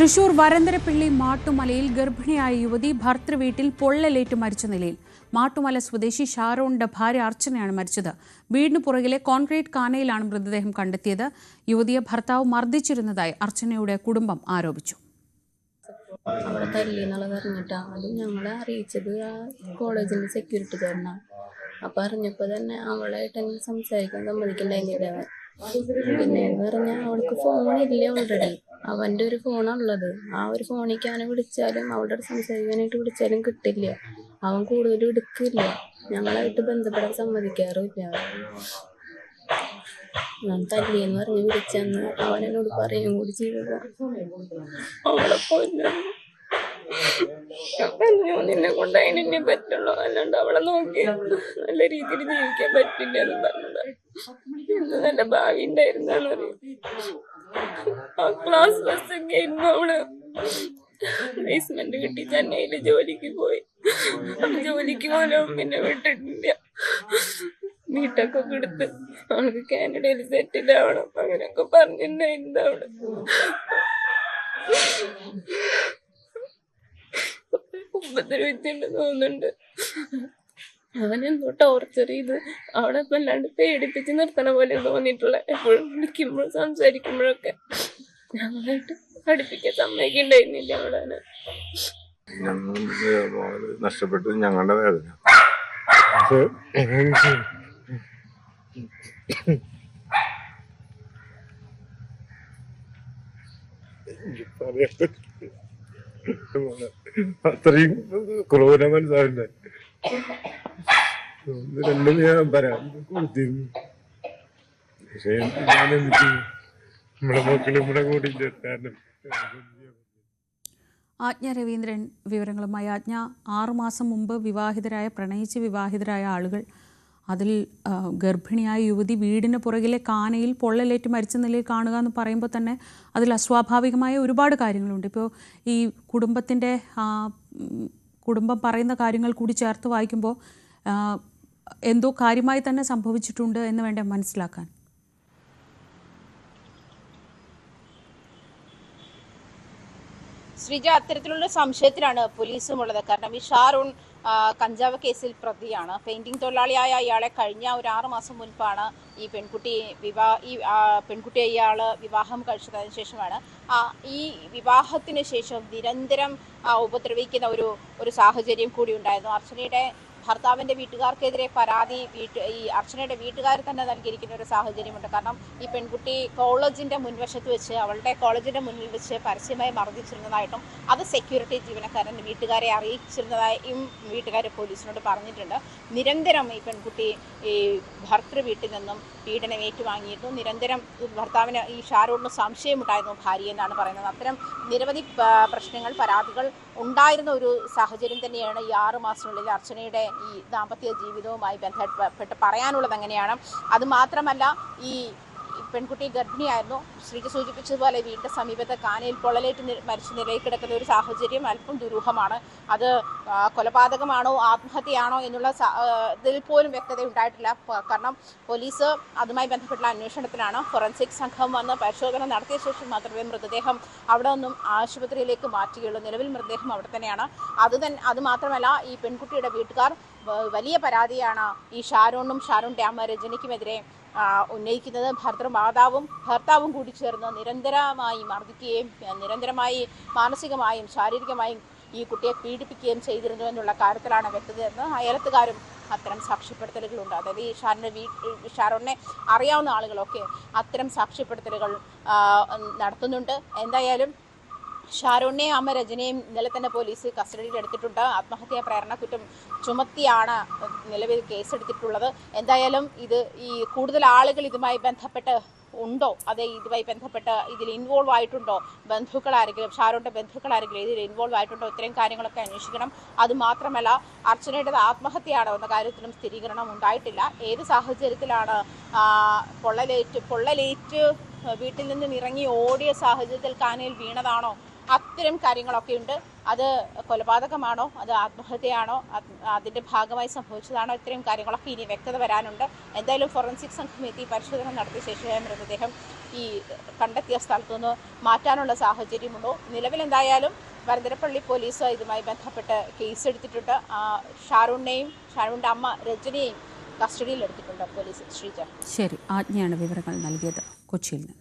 തൃശൂർ വരന്തരപ്പിള്ളി മാട്ടുമലയിൽ ഗർഭിണിയായ യുവതി ഭർത്തൃവീട്ടിൽ പൊള്ളലേറ്റ് മരിച്ച നിലയിൽ. മാട്ടുമല സ്വദേശി ഷാരോണിന്റെ ഭാര്യ അർച്ചനയാണ് മരിച്ചത്. വീടിന് പുറകിലെ കോൺക്രീറ്റ് കാനയിലാണ് മൃതദേഹം കണ്ടെത്തിയത്. യുവതിയെ ഭർത്താവ് മർദ്ദിച്ചിരുന്നതായി അർച്ചനയുടെ കുടുംബം ആരോപിച്ചു. അവിടെ തല്ലിന്നുള്ളത് അറിഞ്ഞിട്ടാണ് അത് ഞങ്ങളെ അറിയിച്ചത് ആ കോളേജിന്റെ സെക്യൂരിറ്റി കാരനാണ്. അപ്പൊ അറിഞ്ഞപ്പോ തന്നെ അവളായിട്ട് അങ്ങനെ സംസാരിക്കാൻ സമ്മതിക്കണ്ടായിരുന്നില്ല. പിന്നെ എന്ന് പറഞ്ഞാൽ അവൾക്ക് ഫോണില്ല, ഓൾറെഡി അവന്റെ ഒരു ഫോണുള്ളത്. ആ ഒരു ഫോണിലേക്ക് അവനെ വിളിച്ചാലും അവളുടെ സംസാരിക്കാനായിട്ട് വിളിച്ചാലും കിട്ടില്ല. അവൻ കൂടുതലും എടുക്കില്ല, ഞങ്ങളായിട്ട് ബന്ധപ്പെടാൻ സമ്മതിക്കാറുമില്ല. ഞാൻ തല്ലിയെന്ന് പറഞ്ഞ് വിളിച്ചെന്ന് അവൻ എന്നോട് പറയുകയും കൂടി ചെയ്തത്. അവളെ പറഞ്ഞു, നിന്നെ കൊണ്ട് അതിനെ പറ്റുള്ളൂ, അല്ലാണ്ട് അവളെ നോക്കി നല്ല രീതിയിൽ ജീവിക്കാൻ പറ്റില്ല എന്ന് പറഞ്ഞത്. ഇന്ന് നല്ല ഭാവി ഉണ്ടായിരുന്നറിയും. ആ ക്ലാസ് ബസ്സൊക്കെ ആയിരുന്നു. അവള് പ്ലേസ്മെന്റ് കിട്ടി ചെന്നൈയില് ജോലിക്ക് പോയി. ജോലിക്ക് പോലും പിന്നെ വിട്ടിട്ടില്ല. വീട്ടൊക്കെ എടുത്ത് അവൾക്ക് കാനഡയിൽ സെറ്റിൽ ആവണം അങ്ങനെയൊക്കെ പറഞ്ഞിട്ടുണ്ടായിരുന്നു. അവള് ഉപദ്രവിച്ചുണ്ട് തോന്നുന്നുണ്ട്. അവനെന്തോ ടോർച്ചർ ചെയ്ത് അവിടെ വല്ലാണ്ട് പേടിപ്പിച്ച് നിർത്തണ പോലെ തോന്നിയിട്ടുള്ള. എപ്പോഴും വിളിക്കുമ്പോഴും സംസാരിക്കുമ്പോഴൊക്കെ ഞങ്ങളായിട്ട് പഠിപ്പിക്കാൻ സമ്മതിക്കണ്ടായിരുന്നില്ല. അവിടെ നഷ്ടപ്പെട്ടത് ഞങ്ങളുടെ വേദന. അത്രയും ക്രൂര മനസ്സാവില്ല. രണ്ടും ഞാൻ പറയാൻ കൊടുത്തിരുന്നു. പക്ഷെ ഞാനെന്ത് നമ്മുടെ മക്കൾ നമ്മുടെ കൂടി കാരണം. ആജ്ഞ രവീന്ദ്രൻ വിവരങ്ങളുമായി. ആജ്ഞ, 6 മാസം മുമ്പ് പ്രണയിച്ച് വിവാഹിതരായ ആളുകൾ, അതിൽ ഗർഭിണിയായ യുവതി വീടിന് പുറകിലെ കാനയിൽ പൊള്ളലേറ്റ് മരിച്ച നിലയിൽ കാണുക എന്ന് പറയുമ്പോൾ തന്നെ അതിൽ അസ്വാഭാവികമായ ഒരുപാട് കാര്യങ്ങളുണ്ട്. ഇപ്പോൾ ഈ കുടുംബം പറയുന്ന കാര്യങ്ങൾ കൂടി ചേർത്ത് വായിക്കുമ്പോൾ എന്തോ കാര്യമായി തന്നെ സംഭവിച്ചിട്ടുണ്ട് എന്ന് വേണ്ട മനസ്സിലാക്കാൻ. ശ്രീജ, അത്തരത്തിലുള്ള സംശയത്തിലാണ് പോലീസും ഉള്ളത്. കാരണം ഈ ഷാരോൺ കഞ്ചാവ് കേസിൽ പ്രതിയാണ്. പെയിന്റിംഗ് തൊഴിലാളിയായ ഇയാളെ കഴിഞ്ഞ ഒരു 6 മാസം മുൻപാണ് ഈ പെൺകുട്ടിയെ ഇയാൾ വിവാഹം കഴിച്ചതിന് ശേഷമാണ് ഈ വിവാഹത്തിന് ശേഷം നിരന്തരം ഉപദ്രവിക്കുന്ന ഒരു സാഹചര്യം കൂടി ഉണ്ടായിരുന്നു. അർച്ചനയുടെ ഭർത്താവിൻ്റെ വീട്ടുകാർക്കെതിരെ പരാതി ഈ അർച്ചനയുടെ വീട്ടുകാർ തന്നെ നൽകിയിരിക്കുന്ന ഒരു സാഹചര്യമുണ്ട്. കാരണം ഈ പെൺകുട്ടി കോളേജിൻ്റെ മുൻവശത്ത് വെച്ച്, അവളുടെ കോളേജിൻ്റെ മുന്നിൽ വെച്ച് പരസ്യമായി മർദ്ദിച്ചിരുന്നതായിട്ടും അത് സെക്യൂരിറ്റി ജീവനക്കാരൻ വീട്ടുകാരെ അറിയിച്ചിരുന്നതായും വീട്ടുകാർ പോലീസിനോട് പറഞ്ഞിട്ടുണ്ട്. നിരന്തരം ഈ പെൺകുട്ടി ഈ ഭർത്തൃ വീട്ടിൽ നിന്നും പീഡനം ഏറ്റുവാങ്ങിയിരുന്നു. നിരന്തരം ഭർത്താവിന് ഈ ഷാരോണിന് സംശയമുണ്ടായിരുന്നു ഭാര്യ എന്നാണ് പറയുന്നത്. അത്തരം നിരവധി പ്രശ്നങ്ങൾ, പരാതികൾ ഉണ്ടായിരുന്ന ഒരു സാഹചര്യം തന്നെയാണ് ഈ 6 മാസത്തിനുള്ളിൽ അർച്ചനയുടെ ഈ ദാമ്പത്യ ജീവിതവുമായി ബന്ധപ്പെട്ട് പറയാനുള്ളത്. അങ്ങനെയാണ്. അതുമാത്രമല്ല, ഈ പെൺകുട്ടി ഗർഭിണിയായിരുന്നു. ശ്രീജ സൂചിപ്പിച്ചതുപോലെ വീടിൻ്റെ സമീപത്ത് കാനയിൽ പൊള്ളലേറ്റ് മരിച്ച നിലയിൽ കിടക്കുന്ന ഒരു സാഹചര്യം അല്പം ദുരൂഹമാണ്. അത് കൊലപാതകമാണോ ആത്മഹത്യയാണോ എന്നുള്ള ഇതിൽ പോലും വ്യക്തത ഉണ്ടായിട്ടില്ല. കാരണം പോലീസ് അതുമായി ബന്ധപ്പെട്ടുള്ള അന്വേഷണത്തിലാണ്. ഫോറൻസിക് സംഘം വന്ന് പരിശോധന നടത്തിയ ശേഷം മാത്രമേ മൃതദേഹം അവിടെ നിന്നും ആശുപത്രിയിലേക്ക് മാറ്റുകയുള്ളൂ. നിലവിൽ മൃതദേഹം അവിടെ തന്നെയാണ്. അതുമാത്രമല്ല, ഈ പെൺകുട്ടിയുടെ വീട്ടുകാർ വലിയ പരാതിയാണ് ഈ ഷാരോണിന്റെ അമ്മ രജനിക്കുമെതിരെ ഉന്നയിക്കുന്നത്. ഭർത്താവും കൂടി ചേർന്ന് നിരന്തരമായി മർദ്ദിക്കുകയും നിരന്തരമായി മാനസികമായും ശാരീരികമായും ഈ കുട്ടിയെ പീഡിപ്പിക്കുകയും ചെയ്തിരുന്നു എന്നുള്ള കാര്യത്തിലാണ് വ്യക്തതയെന്ന് അയലത്തുകാരും അത്തരം സാക്ഷ്യപ്പെടുത്തലുകളുണ്ട്. അതായത് ഈ ഷാരോണിനെ അറിയാവുന്ന ആളുകളൊക്കെ അത്തരം സാക്ഷ്യപ്പെടുത്തലുകൾ നടത്തുന്നുണ്ട്. എന്തായാലും ഷാരോണിനെയും അമ്മ രജനിയെയും ഇന്നലെ തന്നെ പോലീസ് കസ്റ്റഡിയിൽ എടുത്തിട്ടുണ്ട്. ആത്മഹത്യാ പ്രേരണ കുറ്റം ചുമത്തിയാണ് നിലവിൽ കേസെടുത്തിട്ടുള്ളത്. എന്തായാലും ഈ കൂടുതൽ ആളുകൾ ഇതുമായി ബന്ധപ്പെട്ട് ഉണ്ടോ, അതെ ഇതുമായി ബന്ധപ്പെട്ട് ഇതിൽ ഇൻവോൾവ് ആയിട്ടുണ്ടോ, ഷാരോണിന്റെ ബന്ധുക്കൾ ആരെങ്കിലും ഇതിൽ ഇൻവോൾവ് ആയിട്ടുണ്ടോ, ഇത്തരം കാര്യങ്ങളൊക്കെ അന്വേഷിക്കണം. അതുമാത്രമല്ല, അർച്ചനയുടേത് ആത്മഹത്യയാണോ എന്ന കാര്യത്തിലും സ്ഥിരീകരണം ഉണ്ടായിട്ടില്ല. ഏത് സാഹചര്യത്തിലാണ് പൊള്ളലേറ്റ് വീട്ടിൽ നിന്നും ഇറങ്ങി ഓടിയ സാഹചര്യത്തിൽ കാനയിൽ വീണതാണോ, അത്തരം കാര്യങ്ങളൊക്കെ ഉണ്ട്. അത് കൊലപാതകമാണോ, അത് ആത്മഹത്യയാണോ, അതിൻ്റെ ഭാഗമായി സംഭവിച്ചതാണോ, ഇത്തരം കാര്യങ്ങളൊക്കെ ഇനി വ്യക്തത വരാനുണ്ട്. എന്തായാലും ഫോറൻസിക് സംഘം എത്തി പരിശോധന നടത്തിയ ശേഷം മൃതദേഹം ഈ കണ്ടെത്തിയ സ്ഥലത്തു നിന്ന് മാറ്റാനുള്ള സാഹചര്യമുണ്ടോ? നിലവിലെന്തായാലും വരന്തരപ്പള്ളി പോലീസ് ഇതുമായി ബന്ധപ്പെട്ട് കേസെടുത്തിട്ടുണ്ട്. ഷാരൂണിൻ്റെ അമ്മ രജനിയെയും കസ്റ്റഡിയിലെടുത്തിട്ടുണ്ട് പോലീസ്. ശ്രീജ. ശരി, ആജ്ഞയാണ് വിവരങ്ങൾ നൽകിയത് കൊച്ചിയിൽ നിന്ന്.